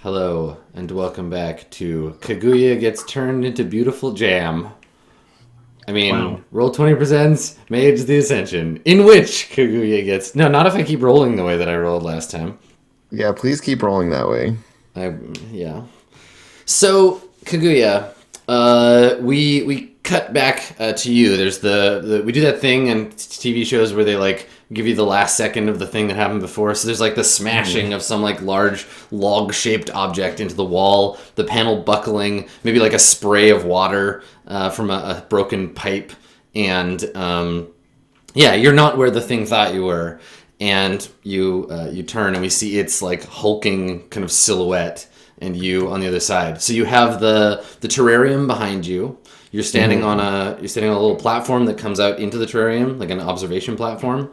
Hello, and welcome back to Kaguya Gets Turned into Beautiful Jam. Wow. Roll20 presents Mage the Ascension, in which Kaguya gets... No, not if I keep rolling the way that I rolled last time. Yeah, please keep rolling that way. Yeah. So, Kaguya, we cut back to you. There's we do that thing in TV shows where they like give you the last second of the thing that happened before. So there's like the smashing of some like large log-shaped object into the wall, the panel buckling, maybe like a spray of water from a broken pipe, and yeah, you're not where the thing thought you were, and you turn and we see its like hulking kind of silhouette, and you on the other side. So you have the terrarium behind you. You're standing on a little platform that comes out into the terrarium, like an observation platform.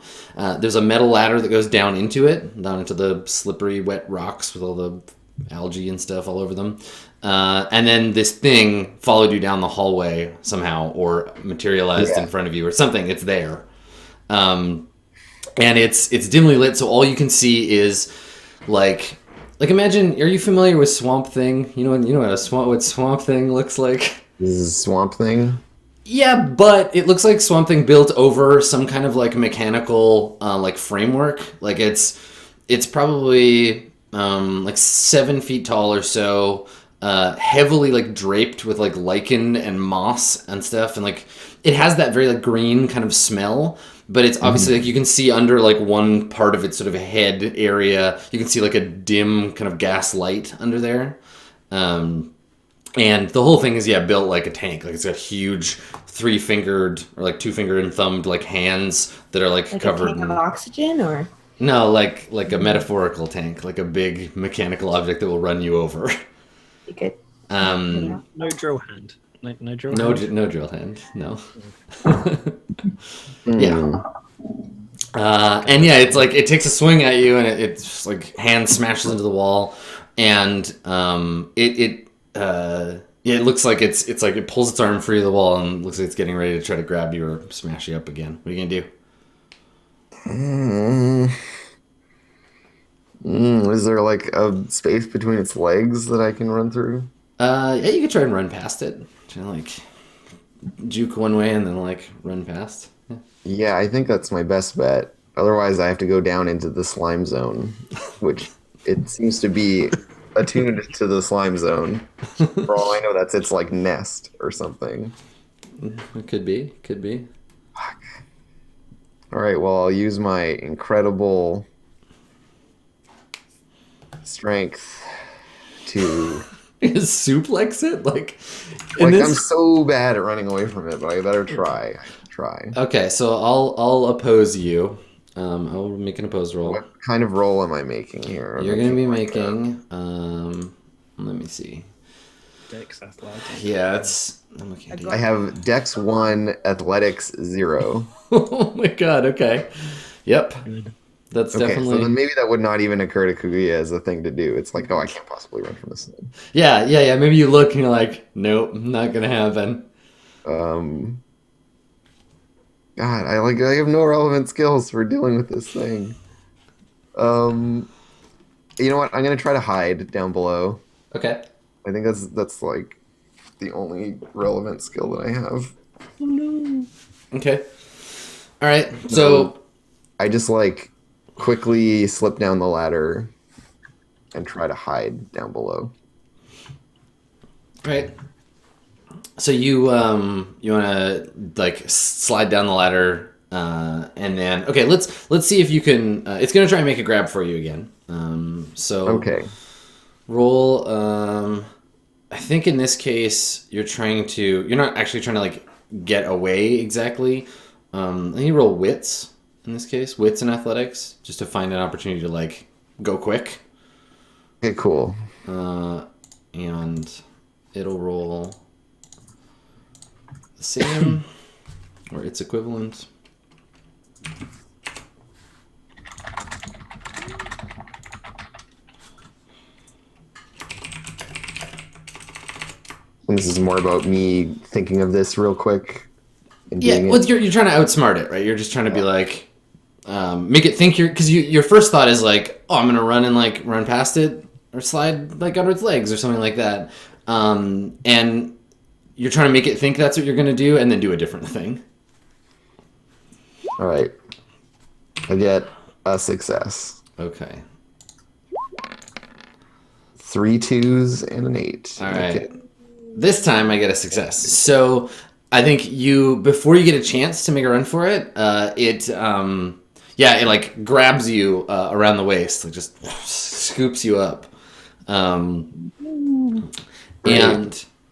There's a metal ladder that goes down into the slippery, wet rocks with all the algae and stuff all over them. And then this thing followed you down the hallway somehow, or materialized in front of you, or something. It's there, and it's dimly lit, so all you can see is like imagine. Are you familiar with Swamp Thing? You know what Swamp Thing looks like. This is Swamp Thing. Yeah, but it looks like Swamp Thing built over some kind of like mechanical like framework. Like it's probably like 7 feet tall or so, heavily like draped with like lichen and moss and stuff, and like it has that very like green kind of smell. But it's obviously like you can see under like one part of its sort of head area, you can see like a dim kind of gas light under there. And the whole thing is, built like a tank. Like it's got huge 3-fingered or like 2-fingered and thumbed like hands that are like covered a tank in of oxygen, or no, like a metaphorical tank, like a big mechanical object that will run you over. you could. No drill hand. No drill No, hand. no drill hand. No. Yeah. And yeah, it's like it takes a swing at you, and it's just like hand smashes into the wall, and it looks like it's like it pulls its arm free of the wall and looks like it's getting ready to try to grab you or smash you up again. What are you gonna do? Is there like a space between its legs that I can run through? Yeah, you could try and run past it. Try to like juke one way and then like run past. Yeah. Yeah, I think that's my best bet. Otherwise, I have to go down into the slime zone, which it seems to be attuned to the slime zone. For all I know, that's its like nest or something. It could be. Fuck. All right, well, I'll use my incredible strength to Suplex it I'm so bad at running away from it, but I better try. Okay, so I'll oppose you. I'll make an opposed roll. What kind of roll am I making here? You're gonna be making. Let me see. Dex athletics. Yeah, it's. I'm looking at I have Dex 1, Athletics 0. Oh my god. Okay. Yep. Good. That's Okay, definitely. so then maybe that would not even occur to Kaguya as a thing to do. It's like, oh, I can't possibly run from this thing. Yeah. Maybe you look and you're like, nope, not gonna happen. God, I have no relevant skills for dealing with this thing. You know what? I'm gonna try to hide down below. Okay. I think that's like the only relevant skill that I have. Oh no. Okay. All right. So. I just like quickly slip down the ladder and try to hide down below. Right. So you want to like slide down the ladder, and then let's see if you can. It's gonna try and make a grab for you again. So Okay. roll. I think in this case you're not actually trying to like get away exactly. I think you roll wits in this case, wits and athletics, just to find an opportunity to like go quick. Okay, cool. And it'll roll the same or its equivalent. And this is more about me thinking of this real quick. And Yeah, doing well, it. you're trying to outsmart it, right? You're just trying to be like, make it think because your first thought is like, oh, I'm gonna run and like run past it slide like under its legs or something like that. And you're trying to make it think that's what you're going to do, and then do a different thing. All right. I get a success. Okay. 3 2s and an 8. All right. This time I get a success. So I think before you get a chance to make a run for it, it like grabs you around the waist, like just scoops you up. And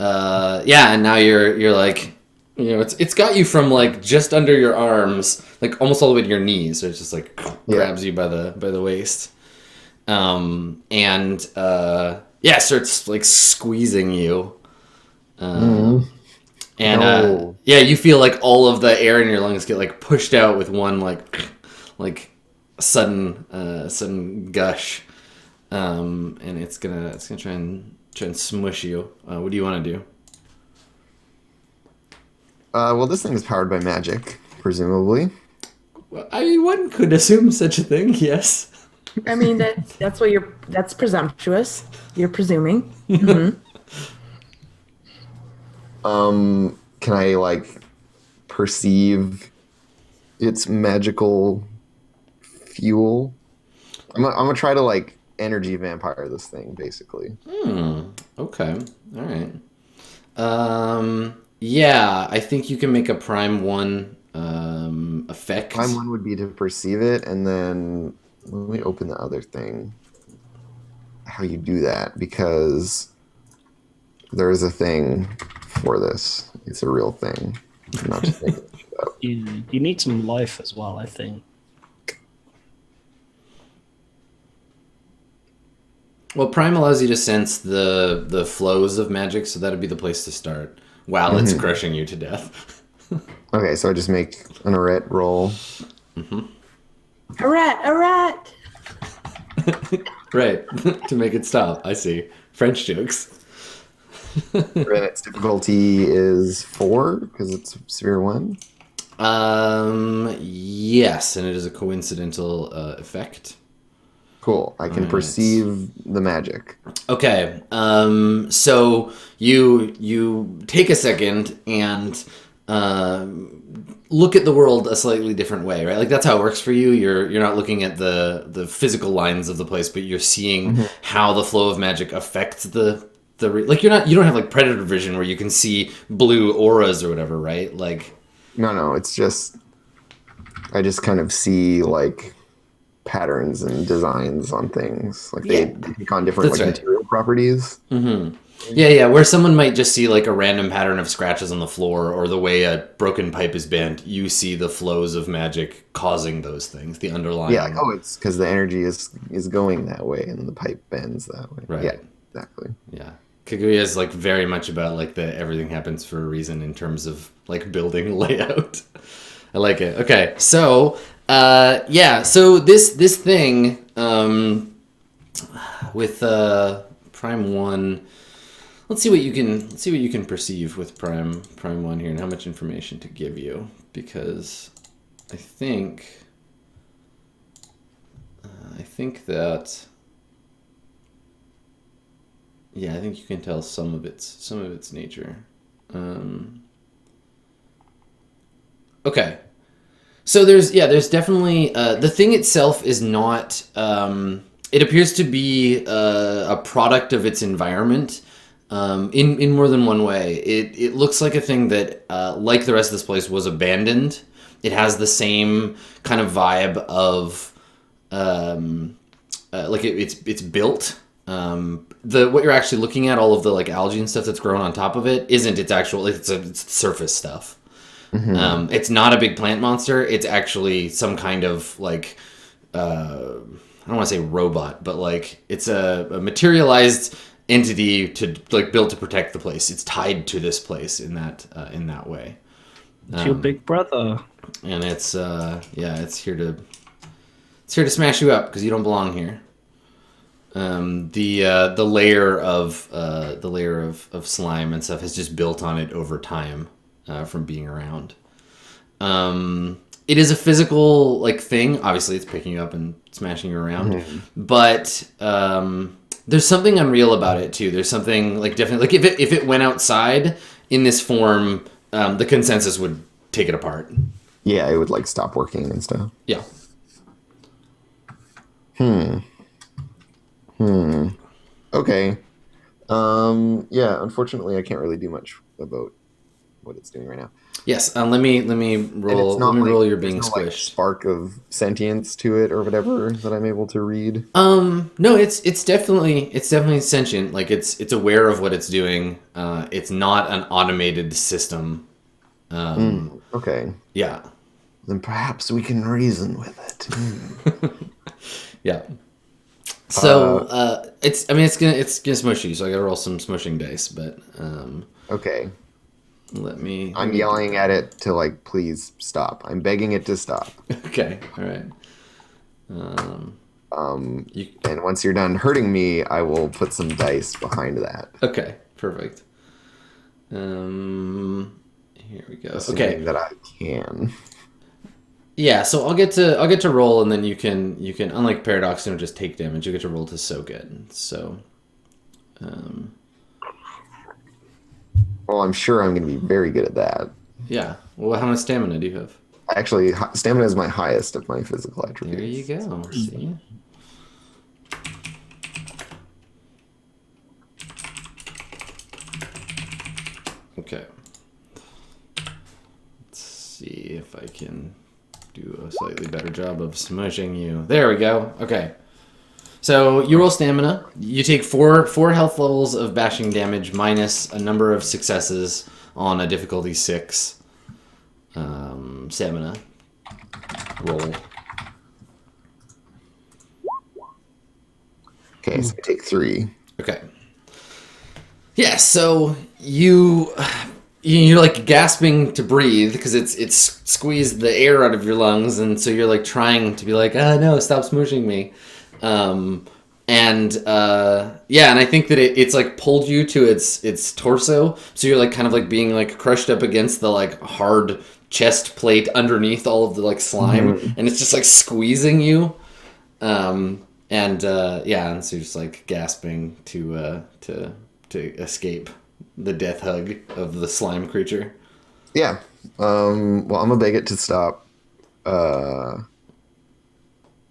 now you're like, it's got you from like just under your arms, like almost all the way to your knees. So it's just like grabs you by the waist. Starts like squeezing you. You feel like all of the air in your lungs get like pushed out with one like sudden gush. And it's gonna try and smush you. What do you want to do? Well, this thing is powered by magic, presumably. One could assume such a thing, yes. I mean, that's presumptuous. You're presuming. Mm-hmm. Can I like perceive its magical fuel? I'm gonna try to like energy vampire this thing, basically. Okay. All right. I think you can make a Prime 1 effect. Prime 1 would be to perceive it, and then let me open the other thing. How you do that, because there is a thing for this. It's a real thing. I'm not just making shit up. You need some life as well, I think. Well, Prime allows you to sense the flows of magic, so that'd be the place to start while it's crushing you to death. Okay, so I just make an arret roll. A rat. Right, to make it stop. I see. French jokes. And its difficulty is 4 because it's sphere 1. Yes, and it is a coincidental effect. Cool. I can perceive the magic. Okay. So you take a second and look at the world a slightly different way, right? Like that's how it works for you. You're not looking at the physical lines of the place, but you're seeing how the flow of magic affects the like you don't have like predator vision where you can see blue auras or whatever, right? Like No, it's just I just kind of see like patterns and designs on things. Like they take on different material properties. Yeah, where someone might just see like a random pattern of scratches on the floor or the way a broken pipe is bent, you see the flows of magic causing those things, the underlying. Yeah, like, it's because the energy is going that way and the pipe bends that way. Right. Yeah, exactly. Yeah. Kaguya is like very much about like the everything happens for a reason in terms of like building layout. I like it. Okay, so so this thing with Prime 1. Let's see what you can perceive with Prime 1 here and how much information to give you, because I think that I think you can tell some of its nature. Okay. So there's definitely the thing itself is not it appears to be a product of its environment. In more than one way. It looks like a thing that, like the rest of this place, was abandoned. It has the same kind of vibe of, like it's built. What you're actually looking at, all of the like algae and stuff that's grown on top of it, isn't its actual. Like, it's surface stuff. It's not a big plant monster. It's actually some kind of like, I don't want to say robot, but like it's a materialized entity to like built to protect the place. It's tied to this place in that way. It's your big brother, and it's here to smash you up because you don't belong here. The layer of slime and stuff has just built on it over time from being around. It is a physical like thing. Obviously, it's picking you up and smashing you around, but There's something unreal about it too. There's something like definitely like if it went outside in this form, the consensus would take it apart. Yeah, it would like stop working and stuff. Yeah. Okay. Yeah, unfortunately I can't really do much about what it's doing right now. Yes. Let me And roll. it's not Let me like, roll your there's being no, like, squished. spark of sentience to it or whatever that I'm able to read. No, it's definitely sentient. Like it's aware of what it's doing. It's not an automated system. Okay. Yeah. Then perhaps we can reason with it. Yeah. So it's gonna smush you. So I gotta roll some smushing dice. But Okay. let me. I'm yelling at it to like please stop. I'm begging it to stop. Okay. All right. And once you're done hurting me, I will put some dice behind that. Okay. Perfect. Here we go. Assuming Okay. that I can. Yeah, so I'll get to roll, and then you can unlike Paradox, you don't just take damage. You get to roll to soak it. So, Well, I'm sure I'm going to be very good at that. yeah. Well, how much stamina do you have? Actually, stamina is my highest of my physical There attributes. you go. See. Okay. Let's see if I can do a slightly better job of smushing you. There we go. Okay. So you roll stamina. You take four health levels of bashing damage minus a number of successes on a difficulty 6. Stamina. Roll. Okay, so I take 3. Okay. Yeah. So you're like gasping to breathe because it's squeezed the air out of your lungs, and so you're like trying to be like, no, stop smooshing me. And I think that it's like pulled you to its torso, so you're like kind of like being like crushed up against the like hard chest plate underneath all of the like slime, and it's just like squeezing you. And so you're just like gasping to escape the death hug of the slime creature. Yeah. Well, I'm going to beg it to stop.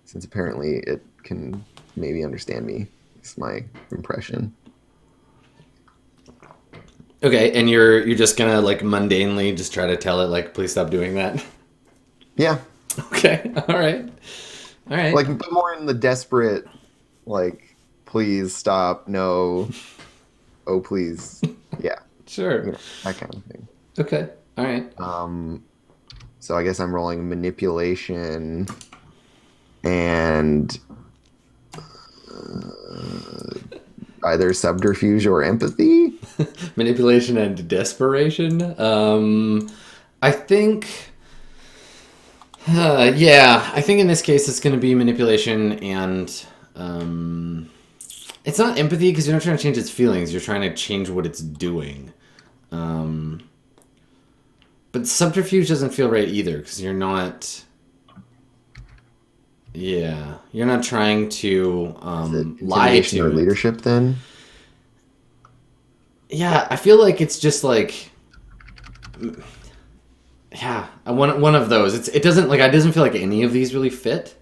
Since apparently it can maybe understand me. It's my impression. Okay, and you're just gonna like mundanely just try to tell it like, please stop doing that. Yeah. Okay, all right. Like, but more in the desperate, like, please stop, no, oh, please. Yeah. Sure. You know, that kind of thing. Okay, all right. So I guess I'm rolling manipulation and either subterfuge or empathy. Manipulation and desperation. I think. I think in this case it's going to be manipulation and it's not empathy because you're not trying to change its feelings. You're trying to change what it's doing. But subterfuge doesn't feel right either because you're not. Yeah, you're not trying to lie to or it. leadership then. Yeah, I feel like it's just like. Yeah, one of those. It doesn't feel like any of these really fit.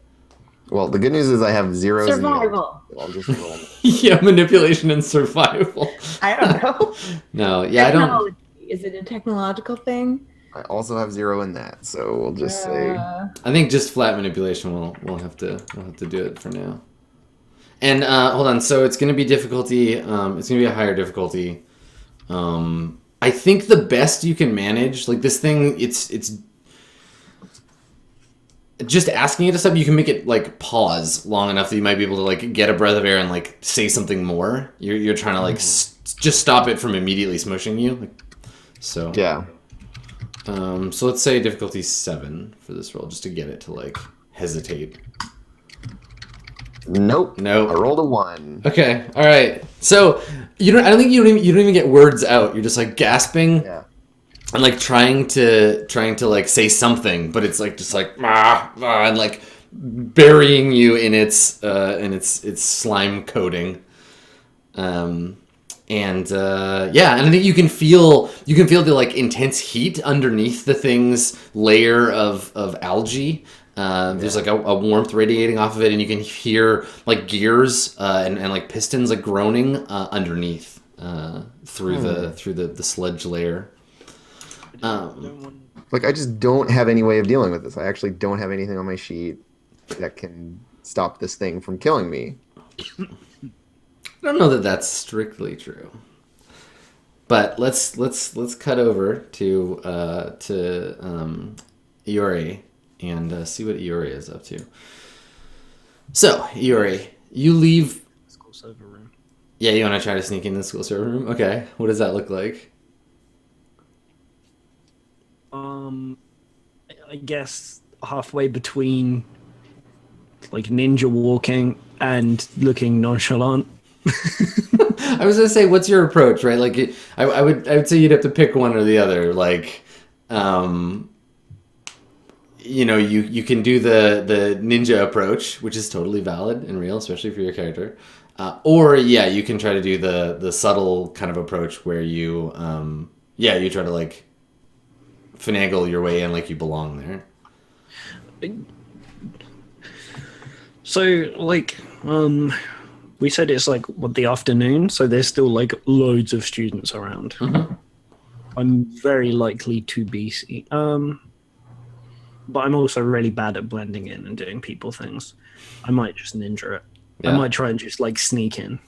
Well, the good news is I have zeros. Survival. I'll just roll. Yeah, manipulation and survival. I don't know. No, yeah, I don't. Technology. Is it a technological thing? I also have 0 in that, so we'll just say. I think just flat manipulation. We'll have to do it for now. And hold on. So it's going to be difficulty. It's going to be a higher difficulty. I think the best you can manage, like this thing, it's just asking it to stop. You can make it like pause long enough that you might be able to like get a breath of air and like say something more. You're trying to like just stop it from immediately smushing you. Like, so Yeah. So let's say difficulty 7 for this roll, just to get it to like hesitate. Nope. Nope. I rolled a 1. Okay. All right. So I don't think you don't even get words out. You're just like gasping. Yeah. And like trying to like say something, but it's like just like and like burying you in its slime coating. And I think you can feel the like intense heat underneath the thing's layer of algae. There's like a warmth radiating off of it, and you can hear like gears and like pistons like groaning underneath through the sludge layer. Like, I just don't have any way of dealing with this. I actually don't have anything on my sheet that can stop this thing from killing me. I don't know that that's strictly true, but let's cut over to Iori and see what Iori is up to. So Iori, you leave School server room. Yeah, you want to try to sneak in the school server room? Okay, what does that look like? I guess halfway between like ninja walking and looking nonchalant. I was gonna say, what's your approach, right? Like, I would say you'd have to pick one or the other. Like, you can do the ninja approach, which is totally valid and real, especially for your character. Or you can try to do the subtle kind of approach where you you try to like finagle your way in like you belong there. So like we said it's like the afternoon, so there's still like loads of students around. Mm-hmm. I'm very likely to be but I'm also really bad at blending in and doing people things. I might just ninja it. Yeah. I might try and just like sneak in.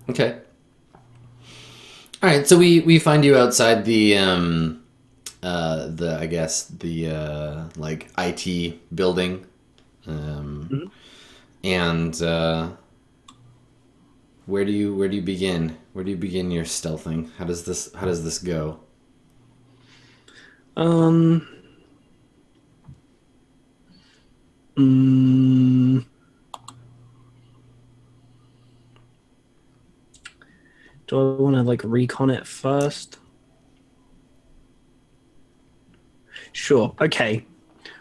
Okay. All right, so we find you outside the like IT building, and where do you begin? Where do you begin your stealthing? How does this go? Do I want to like recon it first? Sure. Okay.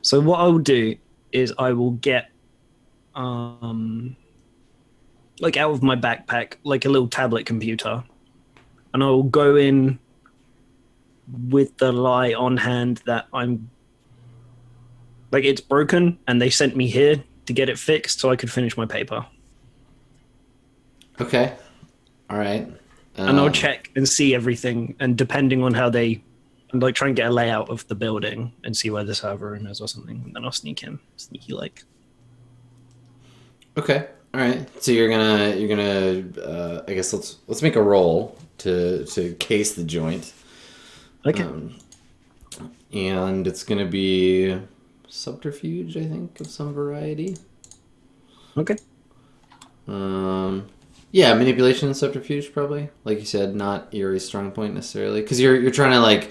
So what I'll do is I will get like out of my backpack like a little tablet computer, and I will go in with the lie on hand that I'm like it's broken and they sent me here to get it fixed so I could finish my paper. Okay. All right. And I'll check and see everything, and depending on how they, and like try and get a layout of the building and see where the server room is or something. And then I'll sneaky like. Okay. All right. So you're gonna I guess let's make a roll to case the joint. Okay. And it's gonna be subterfuge, I think, of some variety. Okay. Yeah, manipulation and subterfuge probably. Like you said, not Iori's strong point necessarily, because you're trying to like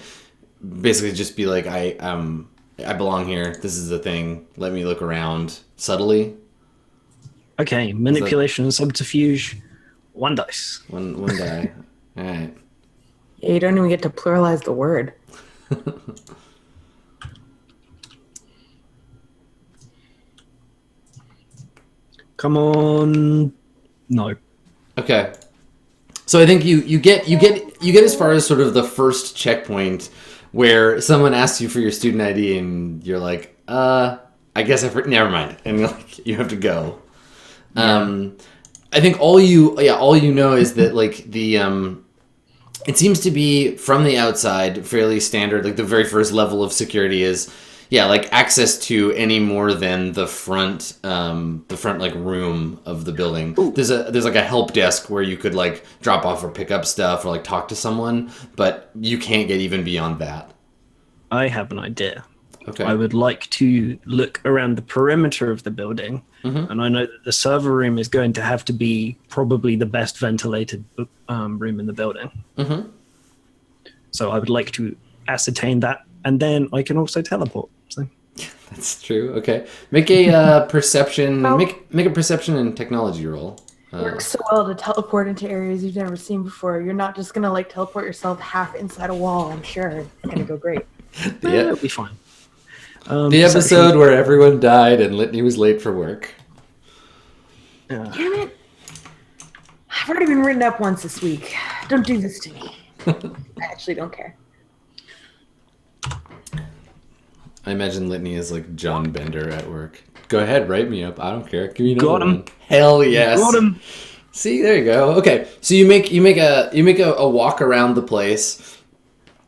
basically just be like I belong here. This is the thing. Let me look around subtly. Okay, manipulation and subterfuge. 1 dice. One die. All right. Yeah, you don't even get to pluralize the word. Come on. No. Okay. So I think you get as far as sort of the first checkpoint where someone asks you for your student ID and you're like, I guess never mind, and like you have to go. Yeah. I think all you know is that like the it seems to be from the outside fairly standard. Like the very first level of security is like access to any more than the front like room of the building. Ooh. There's like a help desk where you could like drop off or pick up stuff or like talk to someone, but you can't get even beyond that. I have an idea. Okay. I would like to look around the perimeter of the building, and I know that the server room is going to have to be probably the best ventilated room in the building. Mm-hmm. So I would like to ascertain that, and then I can also teleport. So. That's true. Okay, make a perception. Make a perception and technology roll. Works so well to teleport into areas you've never seen before. You're not just gonna like teleport yourself half inside a wall. I'm sure it's gonna go great. It'll be fine. The episode where everyone died and Litany was late for work. Damn it! I already been written up once this week. Don't do this to me. I actually don't care. I imagine Litany is like John Bender at work. Go ahead, write me up. I don't care. Give me Got another him. one. Hell yes. Got him. See, there you go. Okay, so you make a walk around the place,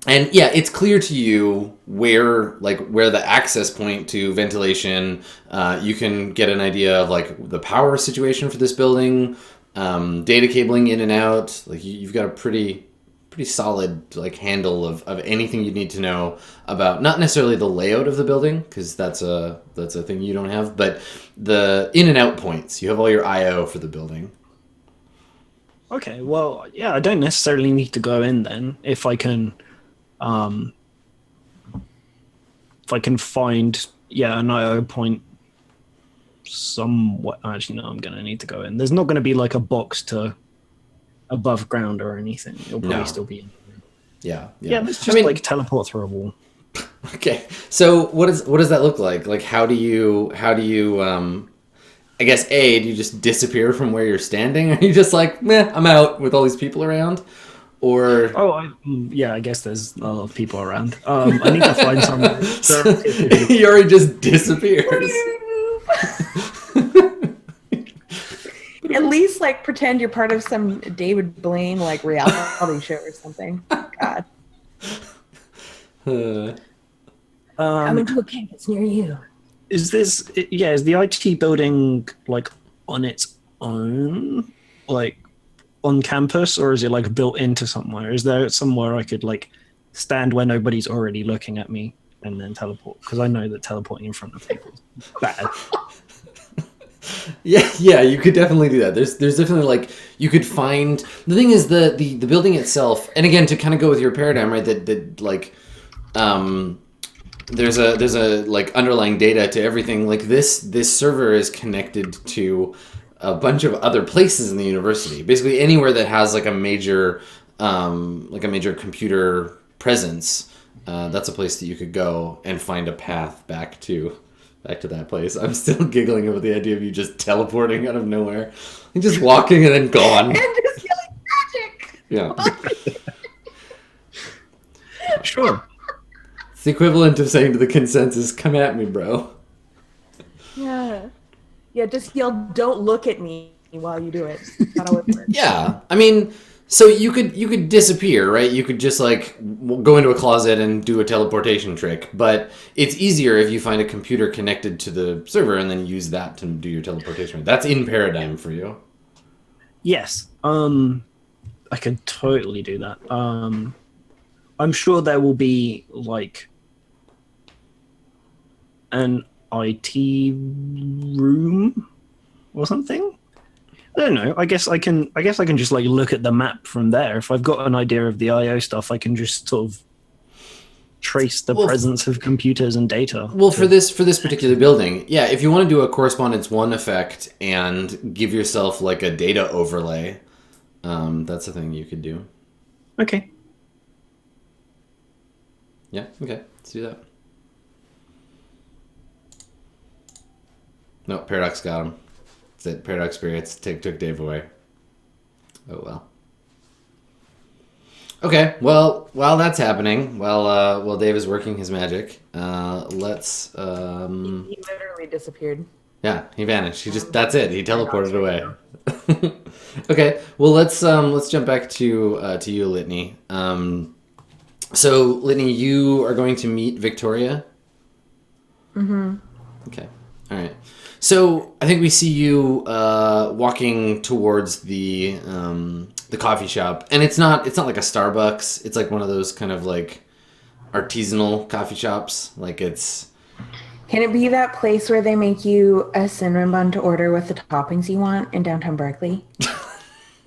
and yeah, it's clear to you where the access point to ventilation. You can get an idea of like the power situation for this building, data cabling in and out. Like you've got a pretty solid like handle of anything you need to know about, not necessarily the layout of the building, because that's a thing you don't have, but the in and out points. You have all your IO for the building. Okay, well, yeah, I don't necessarily need to go in then if I can find an IO point somewhat. Actually, no, I'm gonna need to go in. There's not gonna be like a box to above ground or anything. It'll probably still be in. Yeah. Let's just like teleport through a wall. Okay, so what does that look like? Like, how do you I guess do you just disappear from where you're standing? Or are you just like, meh, I'm out with all these people around? Or I guess there's a lot of people around. I need to find somewhere. he already just disappears. At least like pretend you're part of some David Blaine like reality show or something. God. Coming to a campus near you. Is the IT building like on its own, like on campus, or is it like built into somewhere? Is there somewhere I could like stand where nobody's already looking at me and then teleport? Because I know that teleporting in front of people is bad. Yeah, you could definitely do that. There's definitely like you could find the thing is the building itself, and again to kind of go with your paradigm, right? That like there's a like underlying data to everything. Like this server is connected to a bunch of other places in the university. Basically anywhere that has like a major computer presence, that's a place that you could go and find a path back to that place. I'm still giggling about the idea of you just teleporting out of nowhere, and just walking and then gone. And just yelling magic. Yeah. Sure. It's the equivalent of saying to the consensus, "Come at me, bro." Yeah. Yeah, just yell, "Don't look at me," while you do it. That's how it works. Yeah, I mean, so you could disappear, right? You could just like go into a closet and do a teleportation trick, but it's easier if you find a computer connected to the server and then use that to do your teleportation. That's in paradigm for you. Yes. I could totally do that. I'm sure there will be like an IT room or something. I don't know. I guess I can just like look at the map from there. If I've got an idea of the IO stuff, I can just sort of trace the presence of computers and data. Well, for this particular building, yeah, if you want to do a correspondence 1 effect and give yourself like a data overlay, that's a thing you could do. Okay. Yeah, okay, let's do that. No, Paradox got him. That's it. Paradox spirits took Dave away. Oh well. Okay, well, while that's happening, while Dave is working his magic, let's. He literally disappeared. Yeah, he vanished. That's it. He teleported away. Okay, well let's jump back to you, Litany. So Litany, you are going to meet Victoria. Mm-hmm. Okay, all right. So I think we see you walking towards the coffee shop, and it's not like a Starbucks. It's like one of those kind of like artisanal coffee shops. Like it's. Can it be that place where they make you a cinnamon bun to order with the toppings you want in downtown Berkeley?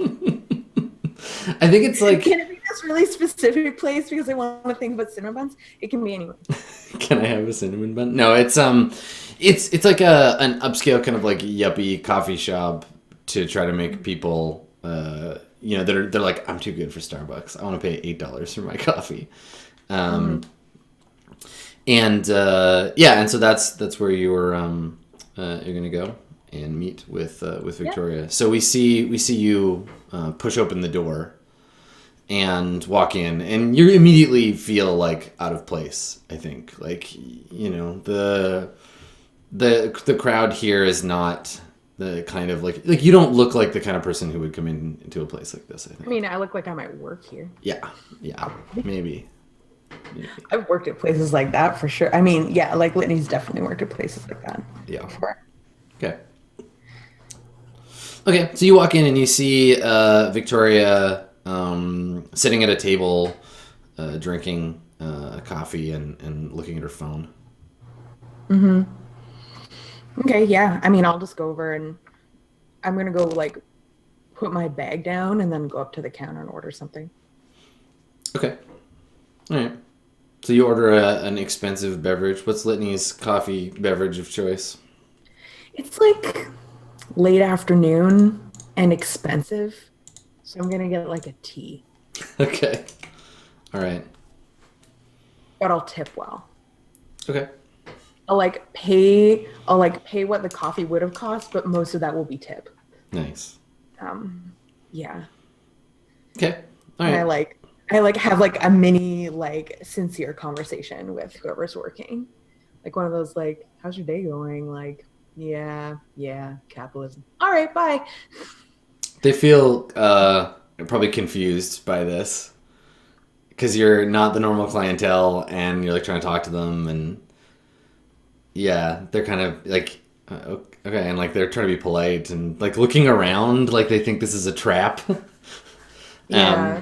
I think it's like. Can it be this really specific place because I want to think about cinnamon buns? It can be anywhere. Can I have a cinnamon bun? No, it's like an upscale kind of like yuppie coffee shop to try to make people they're like, I'm too good for Starbucks. I want to pay $8 for my coffee. And so that's where you're gonna go, and meet with Victoria. Yeah. So we see you push open the door and walk in, and you immediately feel like out of place. I think, like, you know, the crowd here is not the kind of like you don't look like the kind of person who would come into a place like this. I think. I mean, I look like I might work here. Yeah, maybe. I've worked at places like that for sure. I mean, yeah, like Whitney's definitely worked at places like that. Yeah. Before. Okay, so you walk in and you see Victoria sitting at a table, drinking coffee and looking at her phone. Mm-hmm. Okay, yeah. I mean, I'll just go over and I'm going to go, like, put my bag down and then go up to the counter and order something. Okay. All right. So you order an expensive beverage. What's Litney's coffee beverage of choice? It's, like, late afternoon and expensive. So I'm going to get, like, a tea. Okay. All right. But I'll tip well. Okay. I'll pay what the coffee would have cost, but most of that will be tip. Nice. Yeah. Okay. All right. And I have like a mini sincere conversation with whoever's working. Like one of those how's your day going? Like, yeah, capitalism. All right, bye. They feel probably confused by this because you're not the normal clientele and you're trying to talk to them, and yeah, they're kind of okay, and they're trying to be polite and looking around like they think this is a trap. Yeah.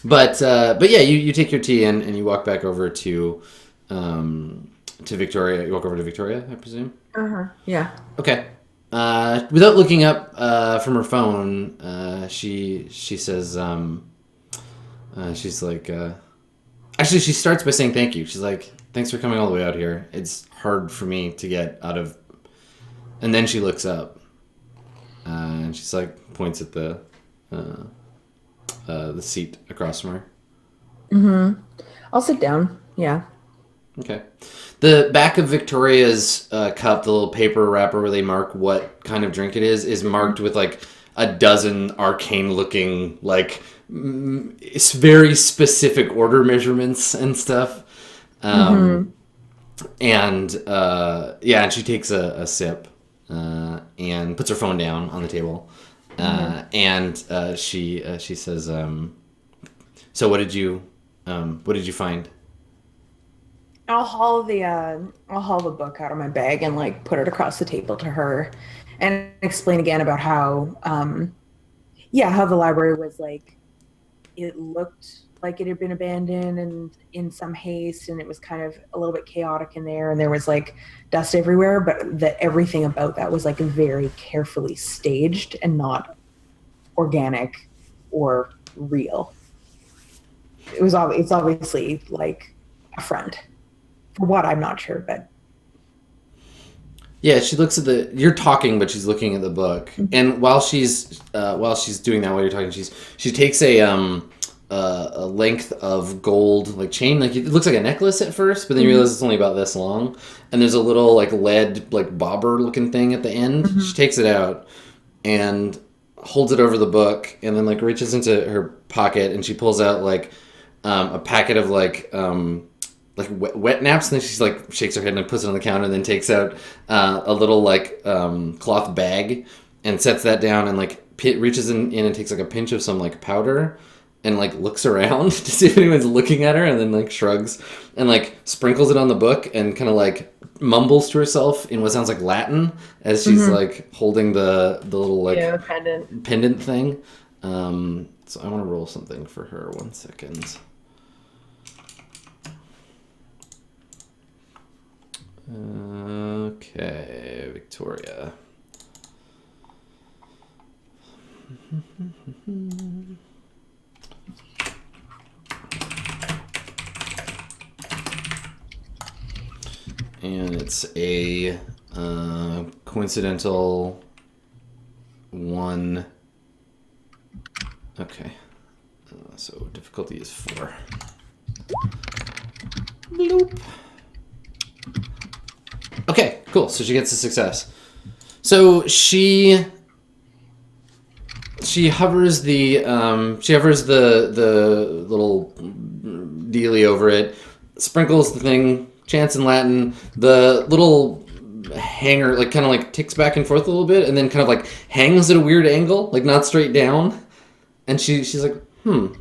But yeah, you take your tea and you walk back over to Victoria. You walk over to Victoria, I presume. Yeah. Okay. Without looking up from her phone, she says, she's actually she starts by saying thank you. She's like, thanks for coming all the way out here. It's hard for me to get out of. And then she looks up, and she's points at the seat across from her. Mm-hmm. I'll sit down. Yeah. Okay. The back of Victoria's cup, the little paper wrapper where they mark what kind of drink it is marked with a dozen arcane-looking it's very specific order measurements and stuff. And and she takes a sip and puts her phone down on the table. And she says, so what did you find? I'll haul the book out of my bag and put it across the table to her and explain again about how the library was it looked like it had been abandoned and in some haste, and it was kind of a little bit chaotic in there, and there was dust everywhere, but that everything about that was very carefully staged and not organic or real. It's obviously a friend. For what, I'm not sure, but yeah, she looks at you're talking, but she's looking at the book. Mm-hmm. And while she's doing that, while you're talking, she takes a length of gold chain. It looks like a necklace at first, but then you realize it's only about this long. And there's a little lead bobber looking thing at the end. Mm-hmm. She takes it out and holds it over the book, and then reaches into her pocket and she pulls out a packet of wet naps, and then she's shakes her head and puts it on the counter, and then takes out a little cloth bag and sets that down and reaches in and takes a pinch of some powder and looks around to see if anyone's looking at her, and then shrugs and sprinkles it on the book and kind of mumbles to herself in what sounds like Latin as she's holding the little pendant thing. So I want to roll something for her. 1 second. Okay, Victoria. And it's a coincidental 1. Okay. So difficulty is 4. Bloop. Okay, cool. So she gets a success. So she hovers the little dealy over it, sprinkles the thing, chants in Latin. The little hanger like kind of like ticks back and forth a little bit, and then kind of like hangs at a weird angle, like not straight down. And she's like, and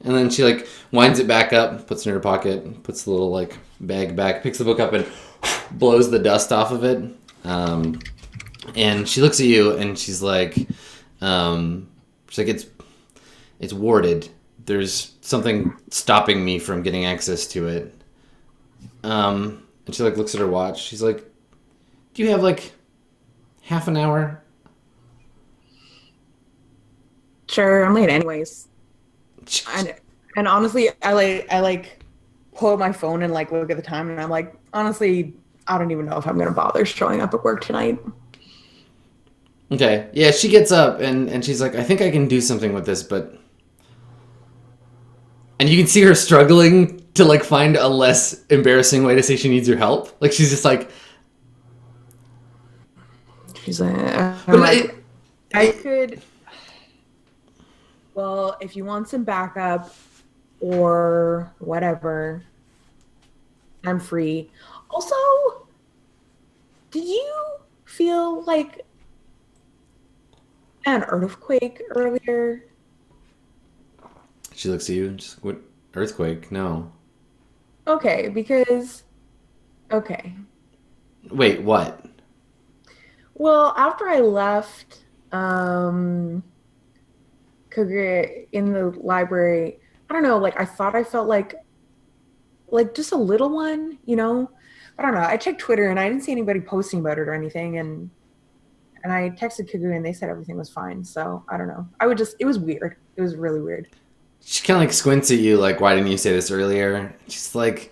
then she like winds it back up, puts it in her pocket, puts the little like bag back, picks the book up, and blows the dust off of it. And she looks at you, and she's like, it's warded. There's something stopping me from getting access to it. And she like looks at her watch. She's like, do you have like half an hour? Sure, I'm late anyways. And honestly, I like pull out my phone and like look at the time, and I'm like, honestly, I don't even know if I'm gonna bother showing up at work tonight. Okay. Yeah, she gets up and she's like, I think I can do something with this, but... And you can see her struggling to, like, find a less embarrassing way to say she needs your help. Like, she's just like... She's like, I could... Well, if you want some backup or whatever, I'm free. Also, did you feel like an earthquake earlier? She looks at you and just, what? Earthquake? No. Okay, because... Okay. Wait, what? Well, after I left Kaguya in the library, I don't know, like I thought I felt like just a little one, you know? I don't know. I checked Twitter and I didn't see anybody posting about it or anything, and I texted Kaguya and they said everything was fine. So I don't know. It was weird. It was really weird. She kind of like squints at you like, why didn't you say this earlier? She's like,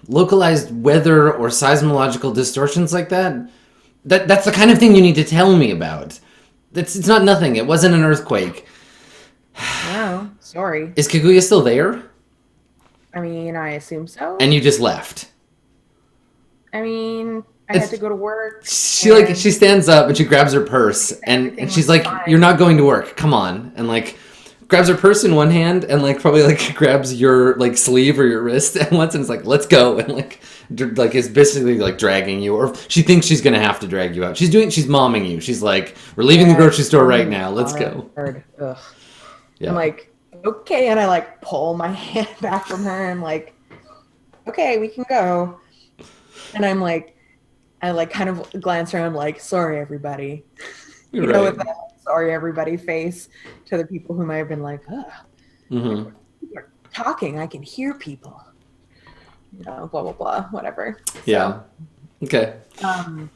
localized weather or seismological distortions like that? That's the kind of thing you need to tell me about. It's not nothing. It wasn't an earthquake. Oh, sorry. Is Kaguya still there? I mean, I assume so. And you just left. I mean, I had to go to work. She stands up and she grabs her purse and she's like, fine. You're not going to work. Come on. And like grabs her purse in one hand and like probably like grabs your like sleeve or your wrist at once and is like, let's go. And like is basically like dragging you, or she thinks she's gonna have to drag you out. She's momming you. She's like, we're leaving the grocery store right now. Let's go. Ugh. Yeah. I'm like, okay, and I like pull my hand back from her and like, okay, we can go. And I'm like, I like kind of glance around like, sorry everybody. You know, with that sorry everybody face to the people who might have been like, people are talking, I can hear people. You know, blah blah blah, whatever. Yeah. So, okay. And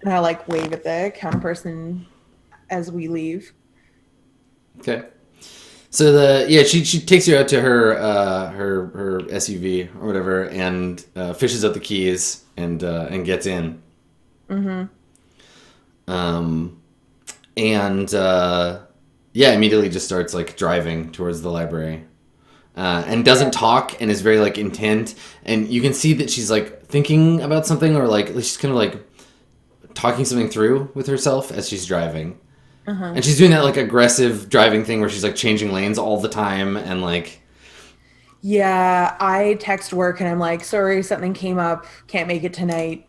I like wave at the counter person as we leave. Okay. So she takes you out to her her SUV or whatever and fishes out the keys and gets in. Mm-hmm. Immediately just starts like driving towards the library. And doesn't talk and is very like intent, and you can see that she's like thinking about something, or like she's kind of like talking something through with herself as she's driving. And she's doing that like aggressive driving thing where she's like changing lanes all the time and like... Yeah, I text work and I'm like, sorry, something came up, can't make it tonight.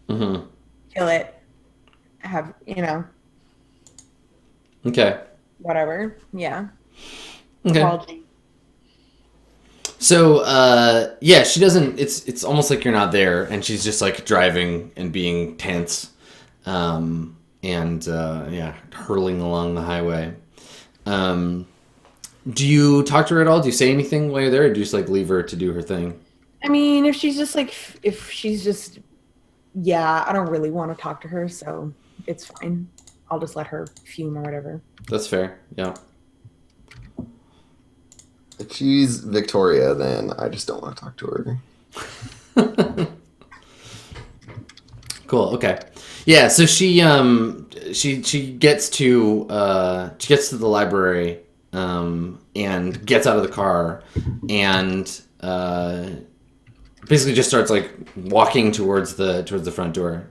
Kill it. Have, you know. Okay. Whatever. Yeah. Okay. Apology. So, she doesn't... It's almost like you're not there, and she's just like driving and being tense. Hurling along the highway. Do you talk to her at all? Do you say anything while you're there, or do you just like leave her to do her thing? I mean, if she's just I don't really want to talk to her, so it's fine. I'll just let her fume or whatever. That's fair. Yeah. If she's Victoria, then I just don't want to talk to her. Cool. Okay. Yeah. So she gets to the library and gets out of the car and basically just starts like walking towards the front door.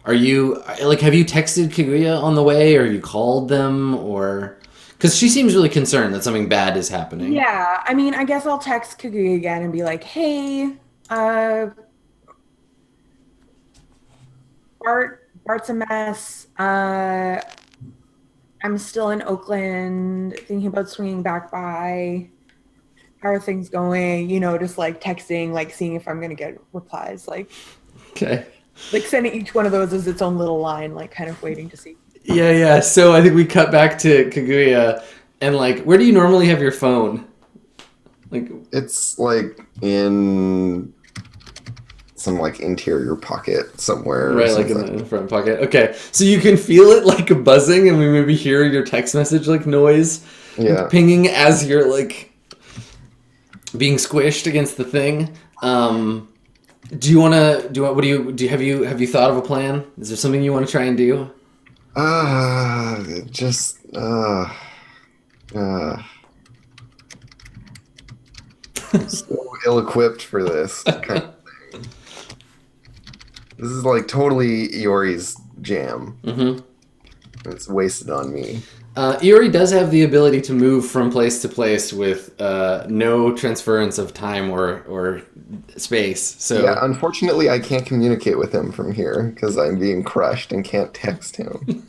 Are you like, have you texted Kaguya on the way, or you called them, or because she seems really concerned that something bad is happening? Yeah, I mean, I guess I'll text Kaguya again and be like, "Hey, Bart's a mess. I'm still in Oakland, thinking about swinging back by. How are things going? You know, just like texting, like seeing if I'm gonna get replies, Okay. like sending each one of those as its own little line, like kind of waiting to see. Yeah. So I think we cut back to Kaguya, and like, where do you normally have your phone? Like, It's like in some like interior pocket somewhere. Or right, like something. in the front pocket. Okay, so you can feel it like buzzing, and we maybe hear your text message like noise, Yeah. pinging as you're like being squished against the thing. Do you want to what do you have you thought of a plan? Is there something you want to try and do? Just I'm so ill-equipped for this kind of thing. This is like totally Iori's jam. Mm-hmm. It's wasted on me. Iori does have the ability to move from place to place with no transference of time or space. So Yeah, unfortunately, I can't communicate with him from here because I'm being crushed and can't text him.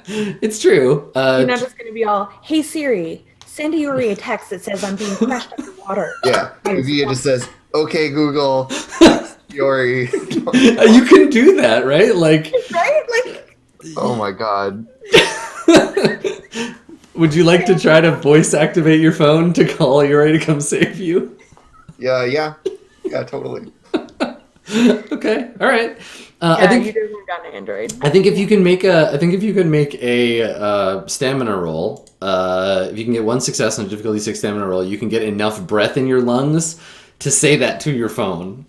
it's true. You're not just gonna be all, "Hey Siri, send Yuri a text that says I'm being crushed underwater." Yeah, Kaguya just says, "Okay, Google, text Iori." You can do that, right? Like, Right? Like, Oh my god. would you like to try to voice activate your phone to call Iori to come save you? Yeah, totally. Okay, all right. yeah, I think you just got an Android. I think if you can make a stamina roll, if you can get one success on a difficulty 6 stamina roll, you can get enough breath in your lungs to say that to your phone.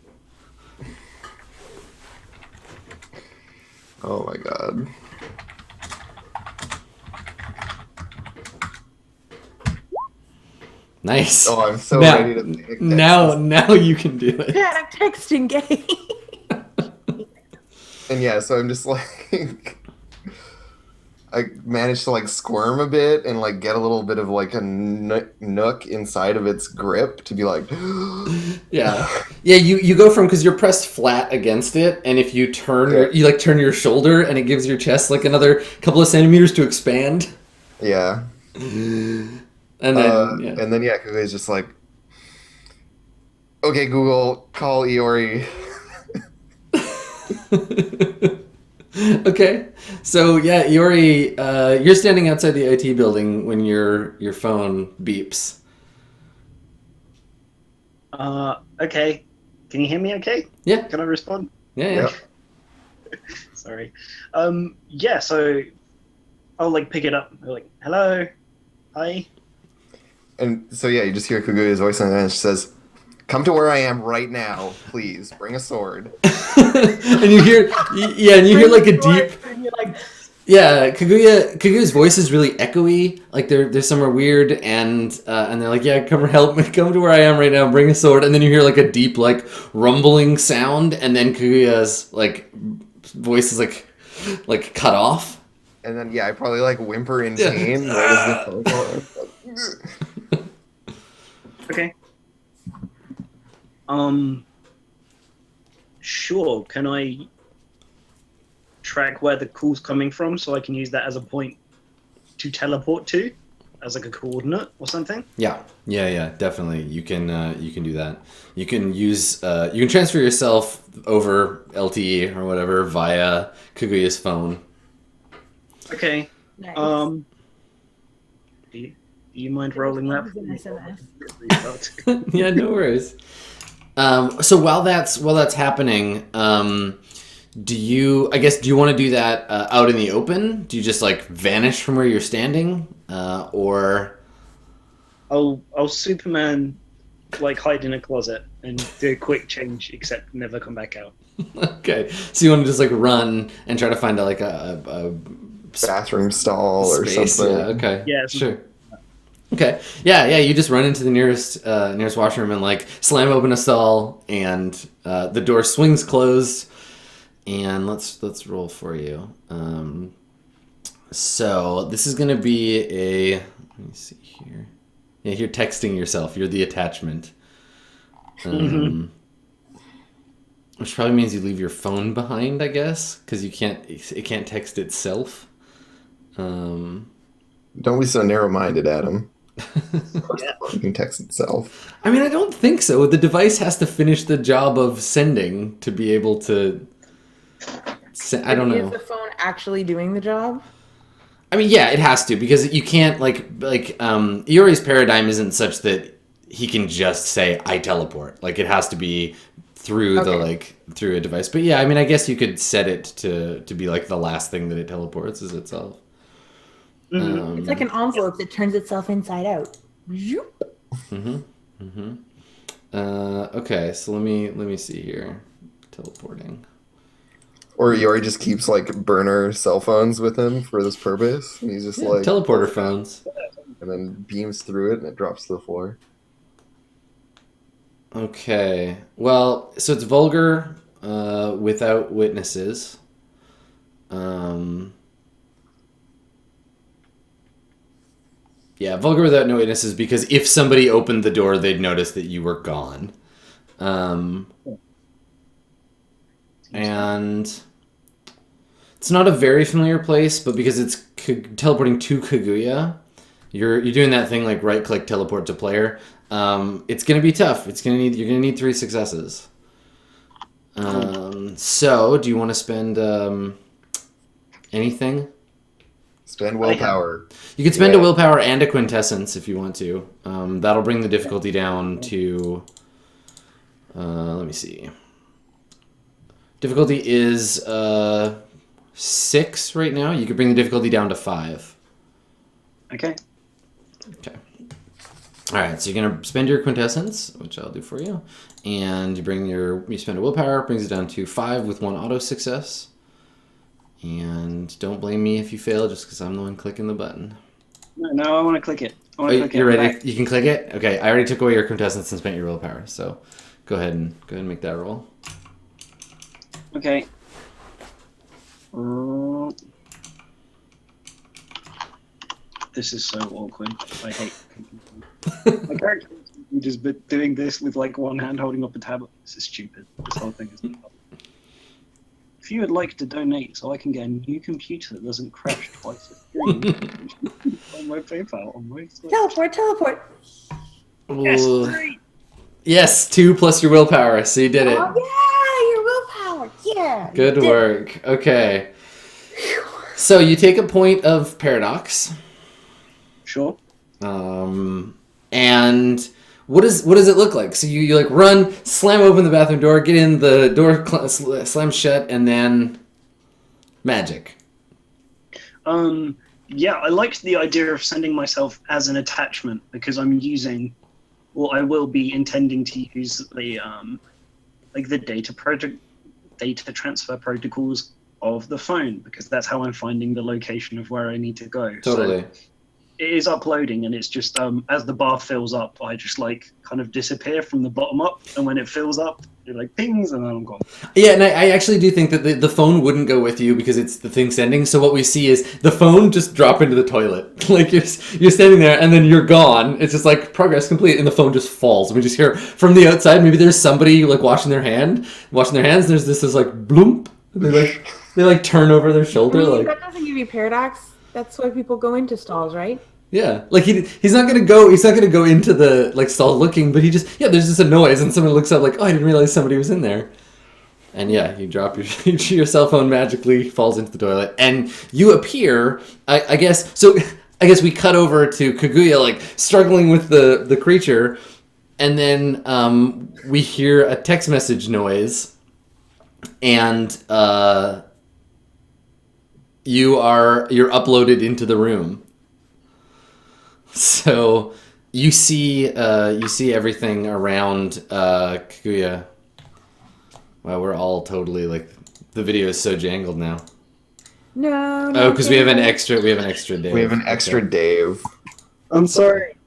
Oh my god. Nice. Oh, I'm so now, ready to take Texas. now you can do it. Yeah, I'm texting gay. And yeah, so I'm just like I managed to like squirm a bit and like get a little bit of like a nook inside of its grip to be like Yeah. You go from, because you're pressed flat against it, and if you turn you like turn your shoulder, and it gives your chest like another couple of centimeters to expand. yeah. And then Kaguya's just like, "Okay, Google, call Iori." Okay, so yeah, Iori, you're standing outside the IT building when your phone beeps. Okay. Can you hear me okay? Yeah. Can I respond? Yeah. Sorry. Yeah, so I'll like pick it up. I'm like, "Hello? Hi?" And so yeah, you just hear Kaguya's voice and then she says, "Come to where I am right now, please. Bring a sword." And you hear like a deep. And you're like, Yeah, Kaguya's voice is really echoey. Like they're somewhere weird, and they're like, "Yeah, come to where I am right now. Bring a sword." And then you hear like a deep like rumbling sound, and then Kaguya's like voice is like cut off. And then yeah, I probably like whimper in pain right as the phone call. Okay. Sure. Can I track where the call's coming from so I can use that as a point to teleport to, as like a coordinate or something? Yeah, definitely. You can do that. You can use you can transfer yourself over LTE or whatever via Kaguya's phone. Okay. nice. Do you mind rolling that? An SMS. Yeah, no worries. So while that's happening, do you want to do that out in the open? Do you just like vanish from where you're standing, or? I'll Superman like hide in a closet and do a quick change, except never come back out. Okay, so you want to just like run and try to find a Bathroom stall or space? something. Yeah, okay. Yeah, sure. Okay. Yeah. You just run into the nearest washroom and like slam open a stall, and the door swings closed, And let's roll for you. So this is gonna be a. Let me see here. Yeah, you're texting yourself. You're the attachment. Which probably means you leave your phone behind, I guess, because it can't text itself. Don't be so narrow-minded, Adam. It can text itself. I mean, I don't think so. The device has to finish the job of sending to be able to. I don't know. Is the phone actually doing the job? I mean, yeah, it has to, because you can't like Iori's paradigm isn't such that he can just say I teleport. Like it has to be through through a device. But yeah, I mean, I guess you could set it to be like the last thing that it teleports is itself. It's like an envelope that turns itself inside out. Okay, so let me see here. Teleporting. Or Iori just keeps like burner cell phones with him for this purpose. And he's just like teleporter phones. And then beams through it and it drops to the floor. Okay. Well, so it's vulgar without witnesses. Yeah, vulgar without no witnesses, because if somebody opened the door, they'd notice that you were gone. And it's not a very familiar place, but because it's teleporting to Kaguya, you're doing that thing like right-click teleport to player. It's gonna be tough. You're gonna need 3 successes. So do you want to spend anything? Spend willpower. You could spend a willpower and a quintessence if you want to. That'll bring the difficulty down to. Let me see. Difficulty is 6 right now. You could bring the difficulty down to 5. Okay. Okay. All right, so you're gonna spend your quintessence, which I'll do for you, and you spend a willpower, brings it down to 5 with 1 auto success. And don't blame me if you fail, just because I'm the one clicking the button. No, I want to click it. You're ready? You can click it? Okay, I already took away your quintessence and spent your willpower, so go ahead and make that roll. Okay. This is so awkward. I hate my character is just doing this with like one hand holding up a tablet. This is stupid. This whole thing is. If you would like to donate so I can get a new computer that doesn't crash twice a stream on my PayPal, on my Teleport. Yes, 3. Yes, 2 plus your willpower, so you did it. Oh, yeah, your willpower. Yeah. Good work. Okay. So you take a point of paradox. Sure. And what does it look like? So you like run, slam open the bathroom door, get in, the door slams shut, and then magic. Yeah, I liked the idea of sending myself as an attachment because I'm using, well, I will be intending to use the like the data transfer protocols of the phone because that's how I'm finding the location of where I need to go. Totally. So it is uploading, and it's just as the bar fills up, I just like kind of disappear from the bottom up, and when it fills up, it like pings, and then I'm gone. Yeah, and I actually do think that the phone wouldn't go with you because it's the thing sending. So what we see is the phone just drop into the toilet. Like you're standing there, and then you're gone. It's just like progress complete, and the phone just falls. And we just hear from the outside. Maybe there's somebody like washing their hands. There's this like bloomp. And they like turn over their shoulder. Like that doesn't give you paradox. That's why people go into stalls, right? Yeah, like he's not gonna go into the like stall looking, but there's just a noise and someone looks up like, oh, I didn't realize somebody was in there, and yeah, you drop your cell phone magically falls into the toilet and you appear. I guess we cut over to Kaguya like struggling with the creature, and then we hear a text message noise, and you're uploaded into the room. So you see everything around Kaguya. Wow, we're all totally like the video is so jangled now. No. Oh, because we have an extra Dave. We have an extra Dave. I'm sorry.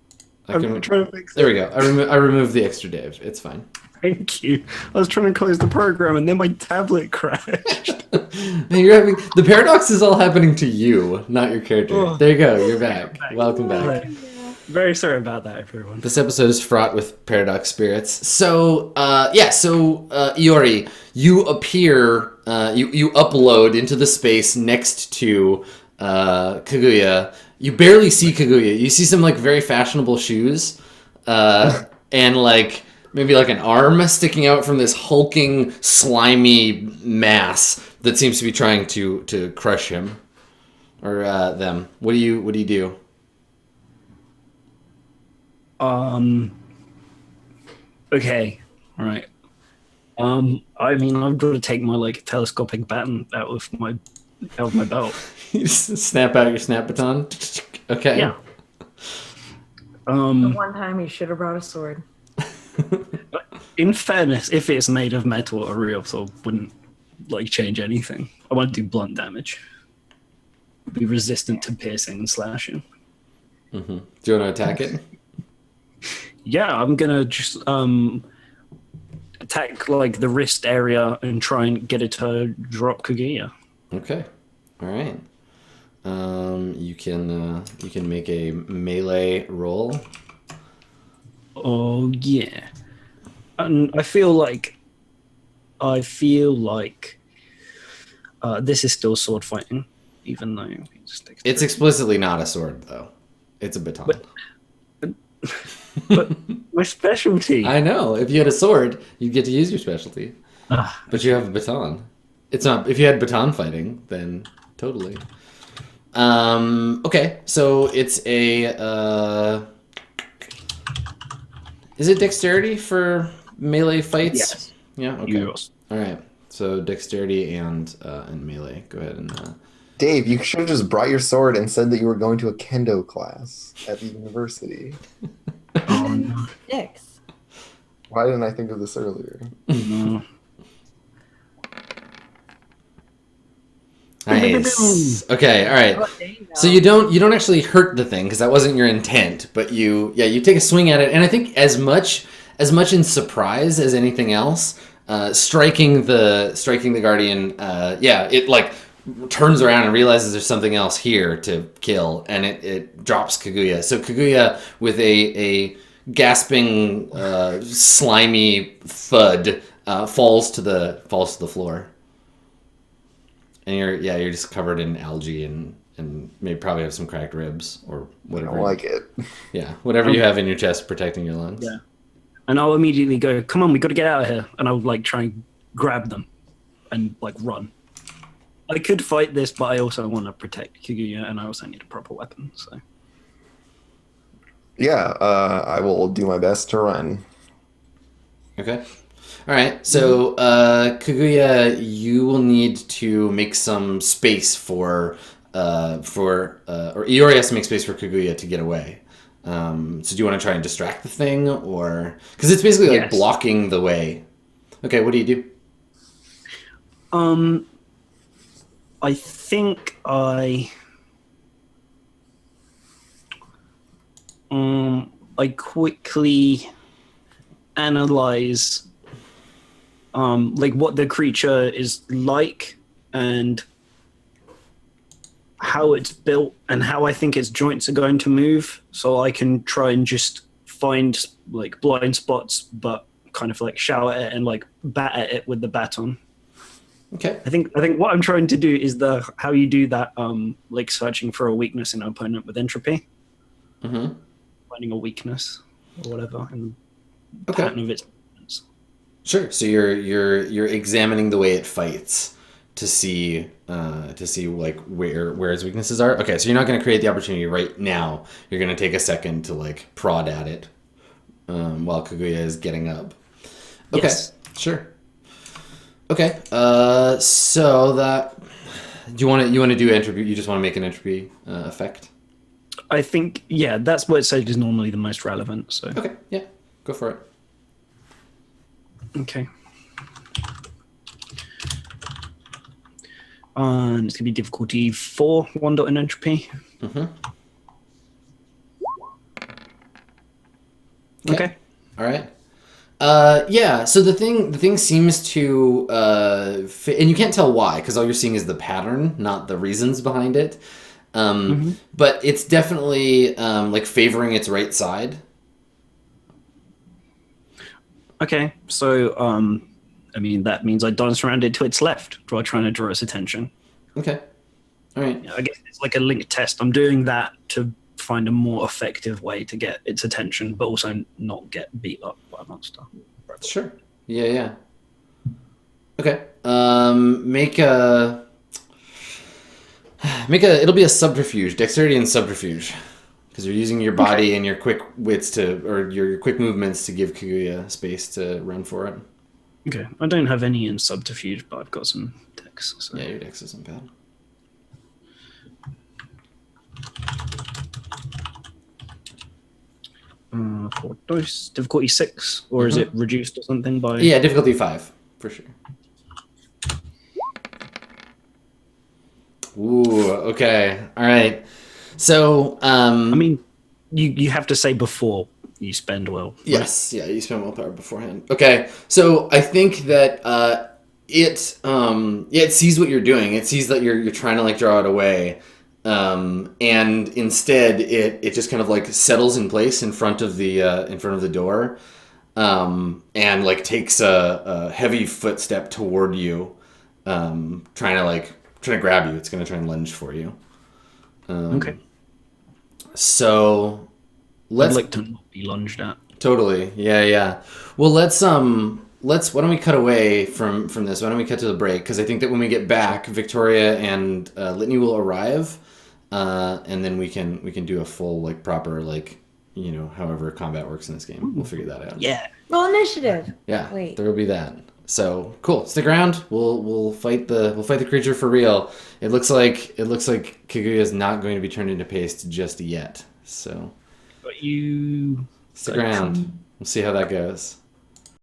I'm trying to fix it. There we go. I removed the extra Dave. It's fine. Thank you. I was trying to close the program and then my tablet crashed. The paradox is all happening to you, not your character. Oh. There you go. You're back. Back. Welcome back. Right. Very sorry about that, everyone. This episode is fraught with paradox spirits. So, Iori, you appear, you upload into the space next to Kaguya. You barely see Kaguya. You see some like very fashionable shoes, and like maybe like an arm sticking out from this hulking, slimy mass that seems to be trying to crush him or them. What do you do? Okay. All right. I mean, I've got to take my like telescopic baton out of my belt. You just snap out your snap baton. Okay. Yeah. The one time you should have brought a sword. In fairness, if it's made of metal, a real sword wouldn't like change anything. I want to do blunt damage. Be resistant to piercing and slashing. Mm-hmm. Do you want to attack it? Yeah, I'm gonna just attack like the wrist area and try and get it to drop Kaguya. Okay. All right. You can make a melee roll. Oh yeah, and I feel like this is still sword fighting, even though It's explicitly not a sword, though. It's a baton. But my specialty. I know. If you had a sword, you'd get to use your specialty. But you have a baton. It's not. If you had baton fighting, then totally. Okay, so it's a. Is it dexterity for melee fights? Yes. Yeah. Okay. Yes. All right. So dexterity and melee. Go ahead and. Dave, you should have just brought your sword and said that you were going to a kendo class at the university. Oh no. Dicks. Why didn't I think of this earlier? No. Nice. Okay. All right. Oh, there you go. So you don't actually hurt the thing because that wasn't your intent, but you take a swing at it, and I think as much in surprise as anything else, striking the guardian, it like turns around and realizes there's something else here to kill, and it drops Kaguya. So Kaguya with a gasping, slimy thud falls to the floor. And you're just covered in algae and maybe probably have some cracked ribs or I whatever. don't like it. Yeah, whatever you have in your chest protecting your lungs. Yeah. And I'll immediately go, come on, we got to get out of here. And I'll like try and grab them and like run. I could fight this, but I also want to protect Kaguya, and I also need a proper weapon. So Yeah, I will do my best to run. Okay. All right. So Kaguya, you will need to make some space or Iori has to make space for Kaguya to get away. So do you want to try and distract the thing, or because it's basically like blocking the way? Okay. What do you do? I think I quickly analyze like what the creature is like and how it's built and how I think its joints are going to move, so I can try and just find like blind spots, but kind of like shout at it and like bat at it with the baton. Okay. I think what I'm trying to do is how you do that, like searching for a weakness in an opponent with entropy. Mm-hmm. Finding a weakness or whatever in the Okay. pattern of its movements. Sure. So you're examining the way it fights to see like where its weaknesses are. Okay. So you're not going to create the opportunity right now. You're going to take a second to like prod at it while Kaguya is getting up. Okay. Yes. Sure. Okay. So that you want to do entropy? You just want to make an entropy effect? I think that's what it says is normally the most relevant. So Okay. Yeah. Go for it. okay. And it's gonna be difficulty 4, 1 dot in entropy. Mm-hmm. Okay. All right. Yeah. So the thing seems to fit, and you can't tell why because all you're seeing is the pattern, not the reasons behind it. But it's definitely like favoring its right side. Okay, so I mean that means I dance around it to its left, while trying to draw its attention. Okay. All right. I guess it's like a link test. I'm doing that to find a more effective way to get its attention, but also not get beat up by a monster. Sure. Yeah. Yeah. Okay. Make a. It'll be a subterfuge, dexterity and subterfuge, because you're using your body and your quick wits or your quick movements to give Kaguya space to run for it. Okay, I don't have any in subterfuge, but I've got some dex. So. Yeah, your dex isn't bad. Four dice, difficulty 6, or is it reduced or something by? Yeah, difficulty 5 for sure. Ooh, okay, all right. So, I mean, you have to say before you spend will. Right? Yes, yeah, you spend willpower beforehand. Okay, so I think that it sees what you're doing. It sees that you're trying to like draw it away, and instead it just kind of like settles in place in front of the door, and like takes a heavy footstep toward you, trying to grab you. It's gonna try and lunge for you. Okay. So I'd like to not be lunged at. Totally. Yeah. Well, let's why don't we cut away from this? Why don't we cut to the break? Because I think that when we get back, Victoria and Litany will arrive, and then we can do a full like proper like however combat works in this game. We'll figure that out. Yeah. Roll initiative. Yeah. Wait. There will be that. So cool. Stick around. We'll fight the creature for real. It looks like Kaguya is not going to be turned into paste just yet. So. But you Stick around. We'll see how that goes.